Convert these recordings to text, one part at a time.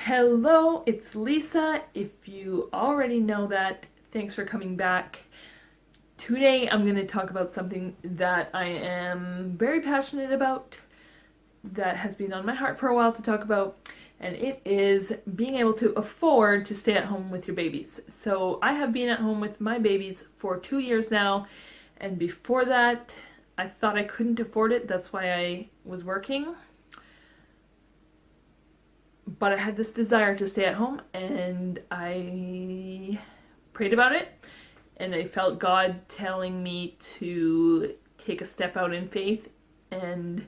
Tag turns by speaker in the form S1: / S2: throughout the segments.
S1: Hello, it's Lisa. If you already know that, thanks for coming back. Today I'm going to talk about something that I am very passionate about, that has been on my heart for a while to talk about, and it is being able to afford to stay at home with your babies. So I have been at home with my babies for 2 years now, and before that I thought I couldn't afford it. That's why I was working. But I had this desire to stay at home, and I prayed about it, and I felt God telling me to take a step out in faith and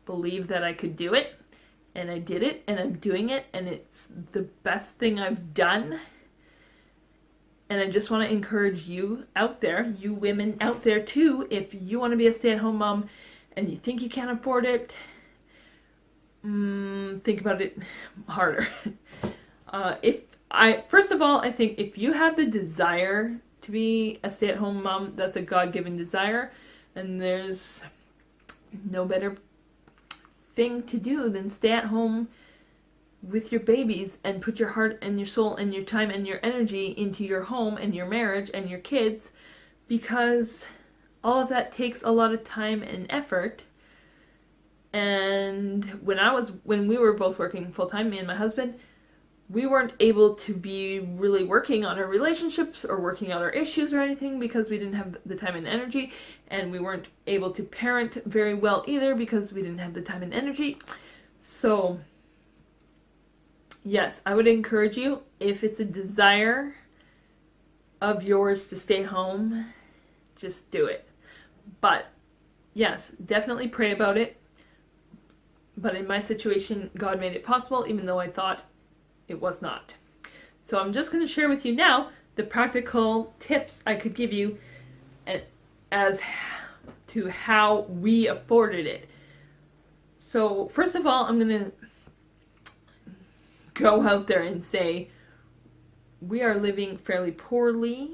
S1: believe that I could do it. And I did it, and I'm doing it, and it's the best thing I've done. And I just want to encourage you out there, you women out there too, if you want to be a stay-at-home mom and you think you can't afford it, think about it harder. First of all, I think if you have the desire to be a stay-at-home mom, that's a God-given desire, and there's no better thing to do than stay at home with your babies and put your heart and your soul and your time and your energy into your home and your marriage and your kids, because all of that takes a lot of time and effort. And when we were both working full-time, me and my husband, we weren't able to be really working on our relationships or working out our issues or anything because we didn't have the time and energy, and we weren't able to parent very well either because we didn't have the time and energy. So yes, I would encourage you, if it's a desire of yours to stay home, just do it. But yes, definitely pray about it. But in my situation, God made it possible, even though I thought it was not. So I'm just going to share with you now the practical tips I could give you as to how we afforded it. So first of all, I'm going to go out there and say we are living fairly poorly.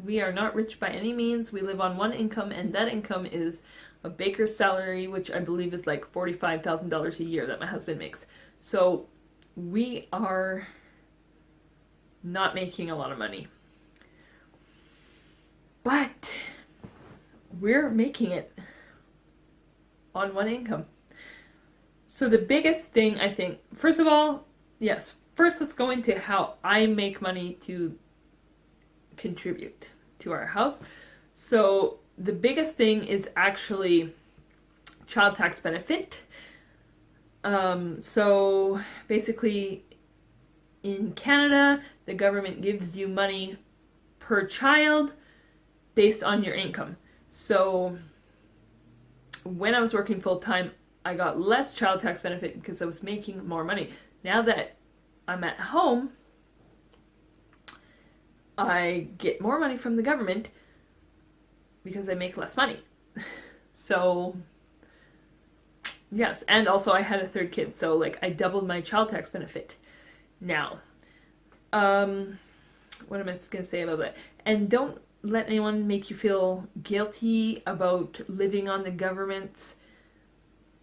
S1: We are not rich by any means. We live on one income, and that income is a baker's salary, which I believe is like $45,000 a year that my husband makes. So we are not making a lot of money. But we're making it on one income. So the biggest thing, I think, first of all, first let's go into how I make money to contribute to our house. So the biggest thing is actually child tax benefit. So basically in Canada, the government gives you money per child based on your income. So when I was working full-time, I got less child tax benefit because I was making more money. Now that I'm at home, I get more money from the government because I make less money. So yes, and also I had a third kid, so like I doubled my child tax benefit now. What am I going to say about that? And don't let anyone make you feel guilty about living on the government's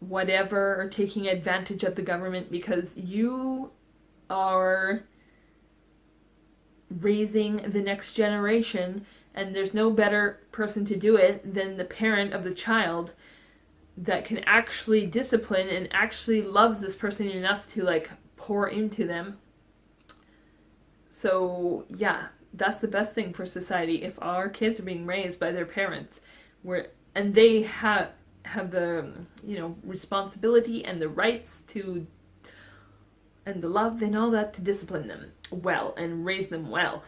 S1: whatever or taking advantage of the government, because you are raising the next generation, and there's no better person to do it than the parent of the child that can actually discipline and actually loves this person enough to like pour into them. So yeah, that's the best thing for society, if our kids are being raised by their parents, and they have the responsibility and the rights to, and the love and all that, to discipline them well and raise them well.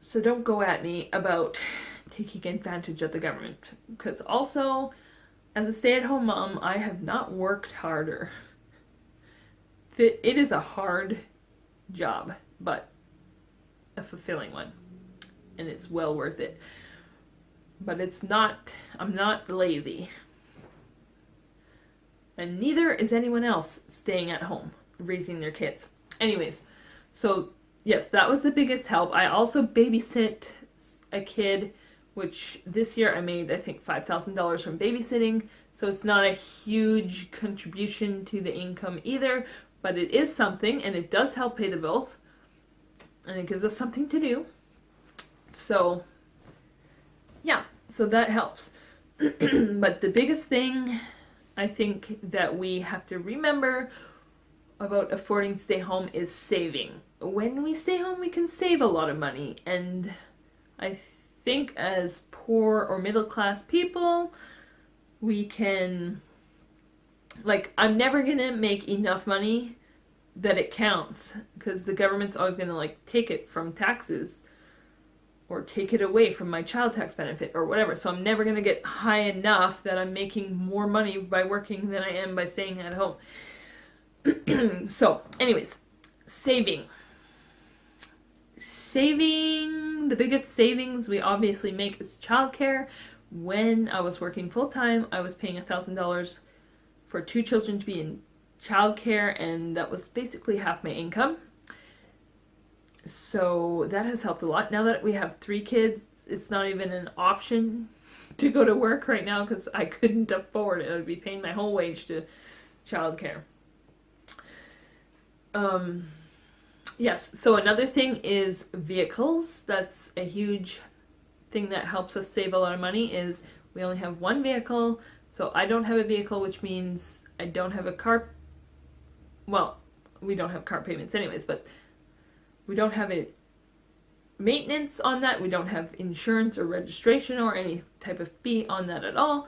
S1: So don't go at me about taking advantage of the government, because also, as a stay-at-home mom, I have not worked harder. It is a hard job, but a fulfilling one, and it's well worth it. But I'm not lazy. And neither is anyone else staying at home, raising their kids. Anyways, so yes, that was the biggest help. I also babysit a kid, which this year I made, I think, $5,000 from babysitting. So it's not a huge contribution to the income either, but it is something, and it does help pay the bills, and it gives us something to do. So, yeah, so that helps. But the biggest thing I think that we have to remember about affording to stay home is saving. When we stay home, we can save a lot of money, and I think as poor or middle class people, we can, like, I'm never gonna make enough money that it counts, because the government's always gonna, like, take it from taxes or take it away from my child tax benefit or whatever. So I'm never gonna get high enough that I'm making more money by working than I am by staying at home. So, anyways, saving. The biggest savings we obviously make is childcare. When I was working full-time, I was paying $1,000 for 2 children to be in childcare, and that was basically half my income. So that has helped a lot. Now that we have 3 kids, it's not even an option to go to work right now because I couldn't afford it. I would be paying my whole wage to childcare. Yes, so another thing is vehicles. That's a huge thing that helps us save a lot of money. Is we only have 1 vehicle. So I don't have a vehicle, which means I don't have a car. Well, we don't have car payments anyways, but we don't have a maintenance on that. We don't have insurance or registration or any type of fee on that at all,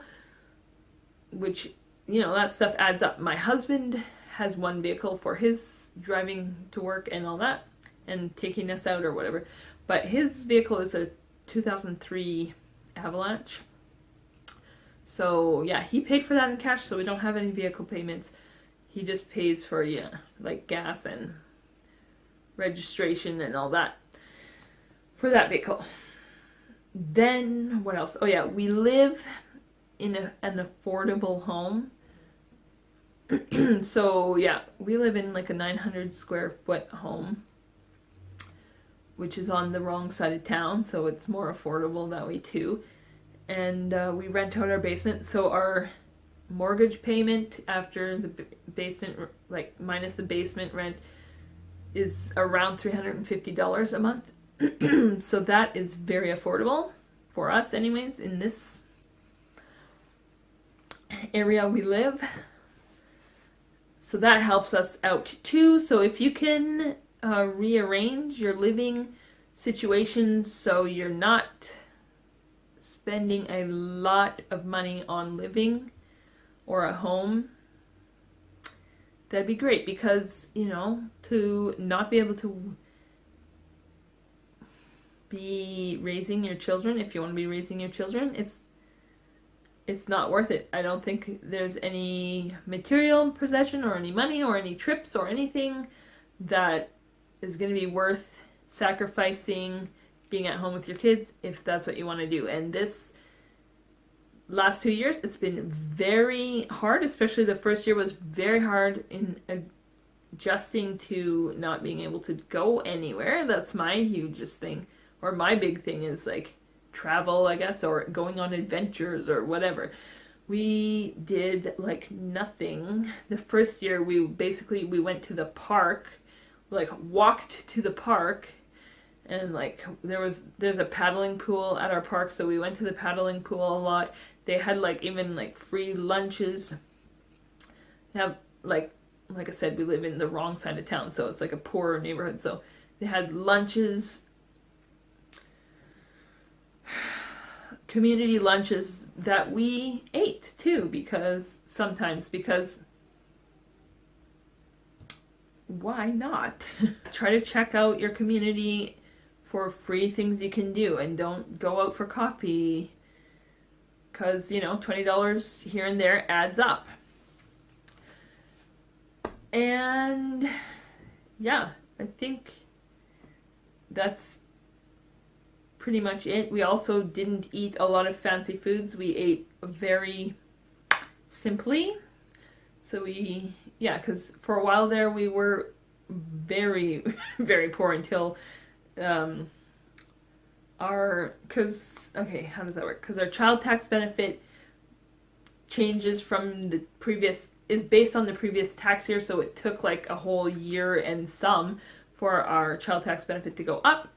S1: which, that stuff adds up. My husband has 1 vehicle for his driving to work and all that, and taking us out or whatever, but his vehicle is a 2003 Avalanche. So yeah, he paid for that in cash, so we don't have any vehicle payments. He just pays for, like gas and registration and all that for that vehicle. Then what else? Oh yeah, we live in an affordable home. So yeah, we live in like a 900 square foot home, which is on the wrong side of town, so it's more affordable that way too. And we rent out our basement, so our mortgage payment after the basement, like minus the basement rent, is around $350 a month. So that is very affordable for us anyways in this area we live. So that helps us out too. So if you can rearrange your living situations so you're not spending a lot of money on living or a home, that'd be great, because, to not be able to be raising your children, if you want to be raising your children, it's not worth it. I don't think there's any material possession or any money or any trips or anything that is going to be worth sacrificing being at home with your kids if that's what you want to do. And this last 2 years, it's been very hard, especially the first year was very hard in adjusting to not being able to go anywhere. That's my hugest thing, or my big thing is like travel, I guess, or going on adventures or whatever. We did like nothing. The first year we went to the park, like walked to the park, and like there's a paddling pool at our park, so we went to the paddling pool a lot. They had like even like free lunches. They have like I said, we live in the wrong side of town, so it's like a poorer neighborhood, so they had lunches, community lunches that we ate too, because why not? Try to check out your community for free things you can do, and don't go out for coffee, because $20 here and there adds up. And yeah, I think that's pretty much it. We also didn't eat a lot of fancy foods. We ate very simply. So because for a while there we were very, very poor until how does that work? Because our child tax benefit changes from the previous is based on the previous tax year, so it took like a whole year and some for our child tax benefit to go up.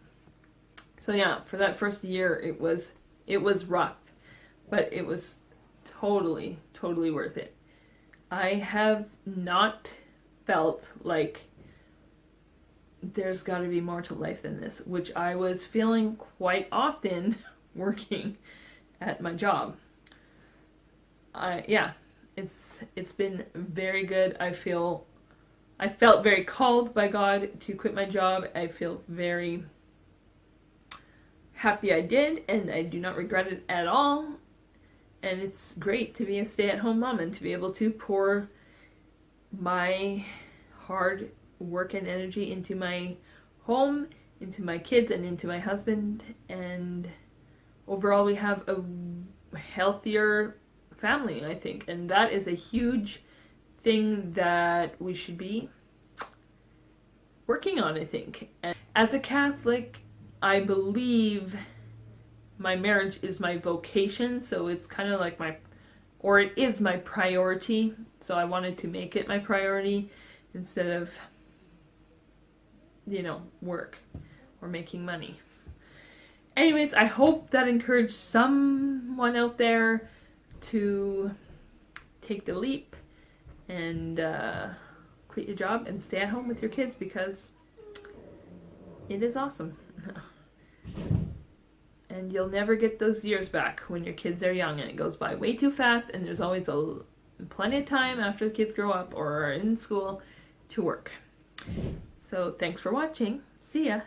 S1: So yeah, for that first year it was rough, but it was totally worth it. I have not felt like there's got to be more to life than this, which I was feeling quite often working at my job. It's been very good. I felt very called by God to quit my job. I feel very happy I did, and I do not regret it at all. And it's great to be a stay-at-home mom and to be able to pour my hard work and energy into my home, into my kids, and into my husband. And overall, we have a healthier family, I think. And that is a huge thing that we should be working on, I think. And as a Catholic, I believe my marriage is my vocation, so it's kind of like it is my priority. So I wanted to make it my priority instead of, work or making money. Anyways, I hope that encouraged someone out there to take the leap and quit your job and stay at home with your kids, because it is awesome. And you'll never get those years back when your kids are young, and it goes by way too fast, and there's always plenty of time after the kids grow up or are in school to work. So thanks for watching. See ya.